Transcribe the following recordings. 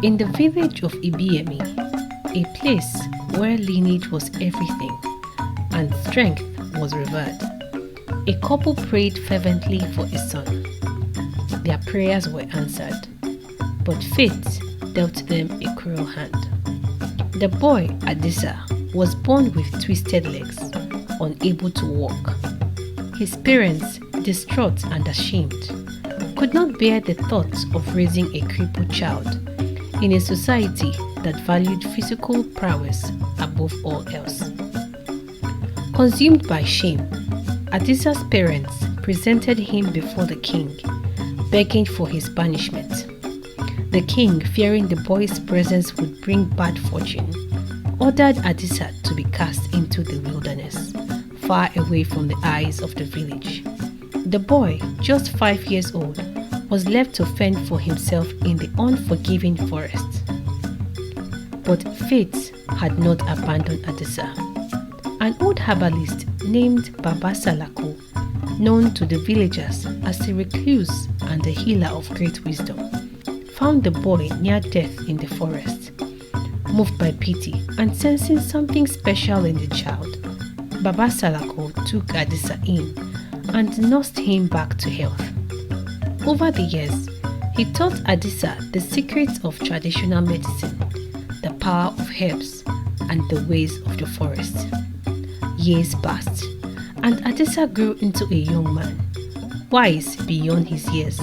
In the village of Ibiemi, a place where lineage was everything and strength was revered, a couple prayed fervently for a son. Their prayers were answered, but fate dealt them a cruel hand. The boy, Adisa, was born with twisted legs, unable to walk. His parents, distraught and ashamed, could not bear the thought of raising a crippled child in a society that valued physical prowess above all else. Consumed by shame, Adisa's parents presented him before the king, begging for his banishment. The king, fearing the boy's presence would bring bad fortune, ordered Adisa to be cast into the wilderness, far away from the eyes of the village. The boy, just 5 years old, was left to fend for himself in the unforgiving forest. But fate had not abandoned Adisa. An old herbalist named Baba Salako, known to the villagers as a recluse and a healer of great wisdom, found the boy near death in the forest. Moved by pity and sensing something special in the child, Baba Salako took Adisa in and nursed him back to health. Over the years, he taught Adisa the secrets of traditional medicine, the power of herbs, and the ways of the forest. Years passed, and Adisa grew into a young man, wise beyond his years,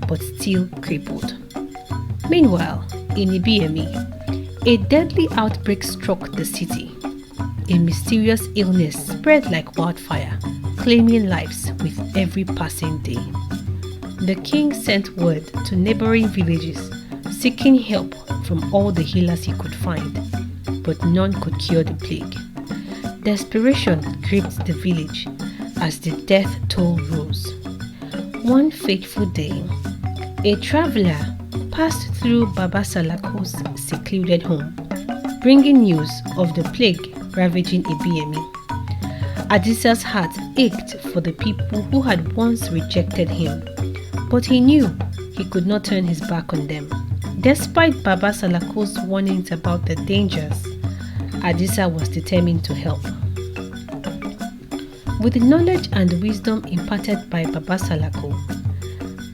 but still crippled. Meanwhile, in Ibiemi, a deadly outbreak struck the city. A mysterious illness spread like wildfire, claiming lives with every passing day. The king sent word to neighboring villages, seeking help from all the healers he could find, but none could cure the plague. Desperation gripped the village as the death toll rose. One fateful day, a traveler passed through Baba Salako's secluded home, bringing news of the plague ravaging Ibiemi. Adisa's heart ached for the people who had once rejected him, but he knew he could not turn his back on them. Despite Baba Salako's warnings about the dangers, Adisa was determined to help. With the knowledge and wisdom imparted by Baba Salako,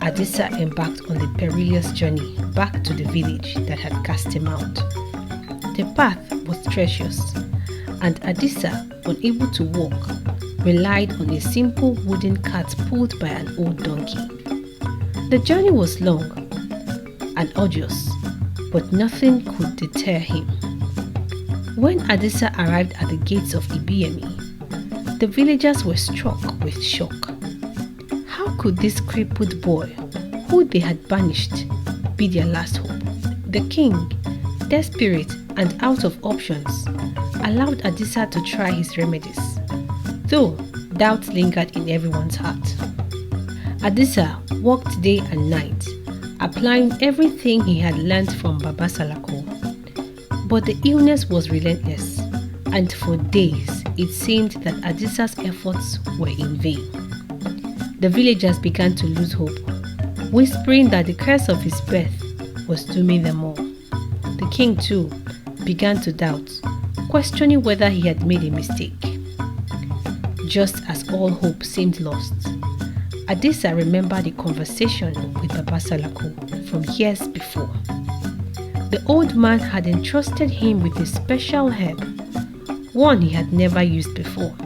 Adisa embarked on the perilous journey back to the village that had cast him out. The path was treacherous, and Adisa, unable to walk, relied on a simple wooden cart pulled by an old donkey. The journey was long and arduous, but nothing could deter him. When Adisa arrived at the gates of Ibiemi, the villagers were struck with shock. How could this crippled boy, who they had banished, be their last hope? The king, desperate and out of options, allowed Adisa to try his remedies, though doubt lingered in everyone's heart. Adisa worked day and night, applying everything he had learned from Baba Salako. But the illness was relentless, and for days it seemed that Adisa's efforts were in vain. The villagers began to lose hope, whispering that the curse of his birth was dooming them all. The king too began to doubt, questioning whether he had made a mistake. Just as all hope seemed lost, Adisa remembered the conversation with Baba Salako from years before. The old man had entrusted him with a special herb, one he had never used before,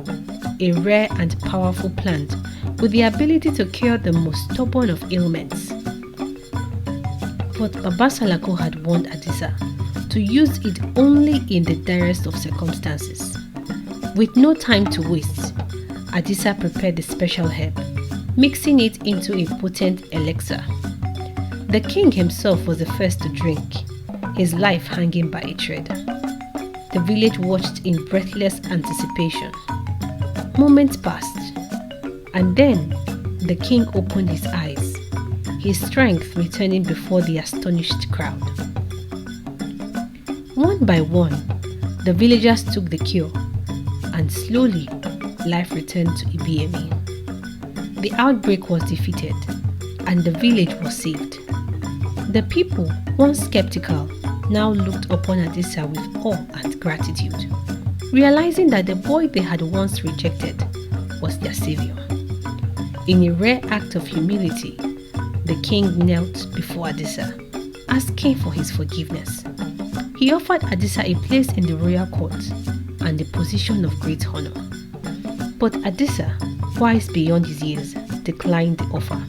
a rare and powerful plant with the ability to cure the most stubborn of ailments. But Baba Salako had warned Adisa to use it only in the direst of circumstances. With no time to waste, Adisa prepared the special herb, mixing it into a potent elixir. The king himself was the first to drink, his life hanging by a thread. The village watched in breathless anticipation. Moments passed, and then the king opened his eyes, his strength returning before the astonished crowd. One by one, the villagers took the cure, and slowly life returned to Ibiemi. The outbreak was defeated, and the village was saved. The people, once skeptical, now looked upon Adisa with awe and gratitude, realizing that the boy they had once rejected was their savior. In a rare act of humility, the king knelt before Adisa, asking for his forgiveness. He offered Adisa a place in the royal court and a position of great honor. But Adisa, wise beyond his years, declined the offer,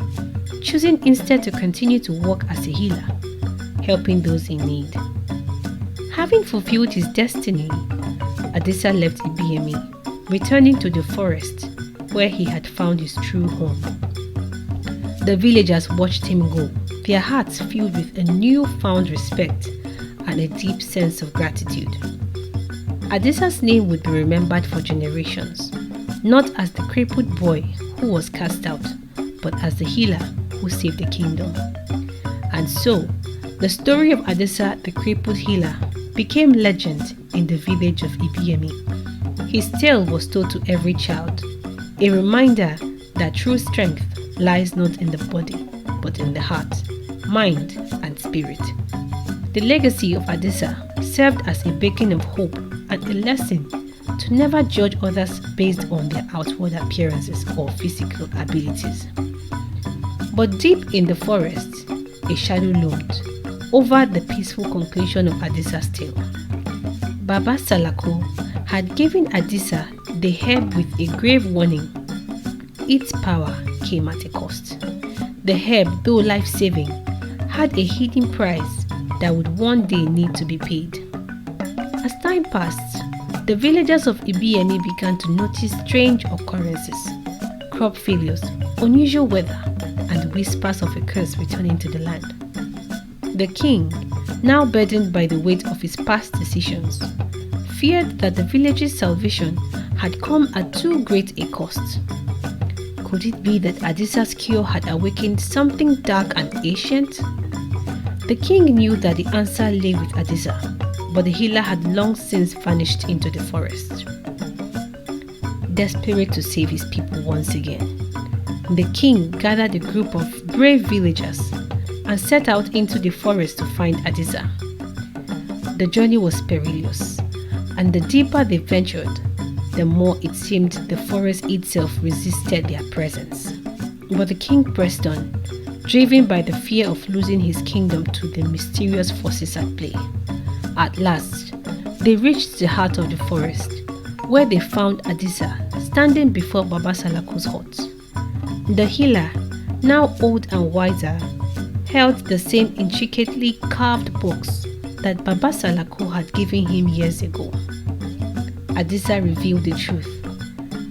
choosing instead to continue to work as a healer, helping those in need. Having fulfilled his destiny, Adisa left Ibiemi, returning to the forest where he had found his true home. The villagers watched him go, their hearts filled with a newfound respect and a deep sense of gratitude. Adisa's name would be remembered for generations, not as the crippled boy who was cast out, but as the healer who saved the kingdom. And so, the story of Adisa, the crippled healer, became legend in the village of Ibiemi. His tale was told to every child, a reminder that true strength lies not in the body, but in the heart, mind, and spirit. The legacy of Adisa served as a beacon of hope and a lesson to never judge others based on their outward appearances or physical abilities. But deep in the forest, a shadow loomed over the peaceful conclusion of Adisa's tale. Baba Salako had given Adisa the herb with a grave warning. Its power came at a cost. The herb, though life-saving, had a hidden price that would one day need to be paid. As time passed, the villagers of Ibiemi began to notice strange occurrences, crop failures, unusual weather, and whispers of a curse returning to the land. The king, now burdened by the weight of his past decisions, feared that the village's salvation had come at too great a cost. Could it be that Adisa's cure had awakened something dark and ancient? The king knew that the answer lay with Adisa, but the healer had long since vanished into the forest. Desperate to save his people once again, the king gathered a group of brave villagers and set out into the forest to find Adisa. The journey was perilous, and the deeper they ventured, the more it seemed the forest itself resisted their presence. But the king pressed on, driven by the fear of losing his kingdom to the mysterious forces at play. At last, they reached the heart of the forest, where they found Adisa standing before Baba Salako's hut. The healer, now old and wiser, held the same intricately carved box that Baba Salako had given him years ago. Adisa revealed the truth.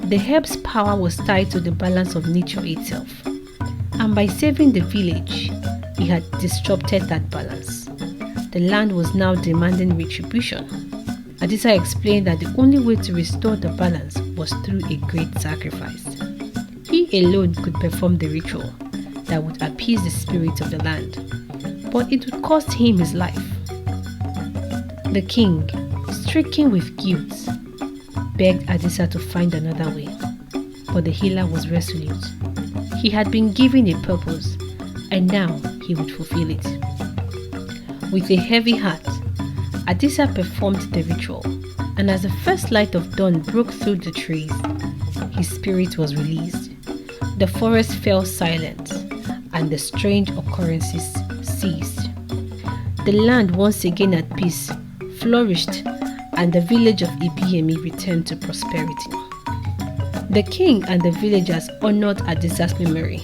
The herb's power was tied to the balance of nature itself, and by saving the village, he had disrupted that balance. The land was now demanding retribution. Adisa explained that the only way to restore the balance was through a great sacrifice. He alone could perform the ritual that would appease the spirit of the land, but it would cost him his life. The king, stricken with guilt, begged Adisa to find another way, but the healer was resolute. He had been given a purpose, and now he would fulfill it. With a heavy heart, Adisa performed the ritual, and as the first light of dawn broke through the trees, his spirit was released. The forest fell silent, and the strange occurrences ceased. The land, once again at peace, flourished, and the village of Ibiemi returned to prosperity. The king and the villagers honored Adisa's memory,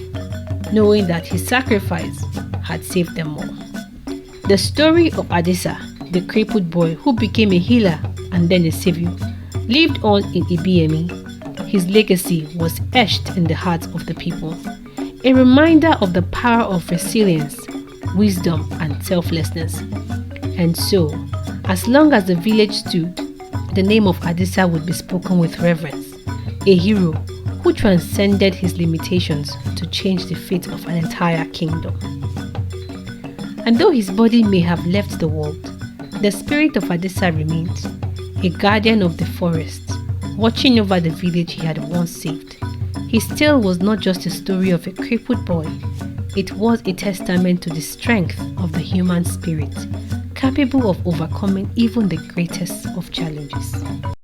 knowing that his sacrifice had saved them all. The story of Adisa, the crippled boy who became a healer and then a savior, lived on in Ibiemi. His legacy was etched in the hearts of the people, a reminder of the power of resilience, wisdom, and selflessness. And so, as long as the village stood, the name of Adisa would be spoken with reverence, a hero who transcended his limitations to change the fate of an entire kingdom. And though his body may have left the world, the spirit of Adisa remained, a guardian of the forest, watching over the village he had once saved. His tale was not just a story of a crippled boy, it was a testament to the strength of the human spirit, capable of overcoming even the greatest of challenges.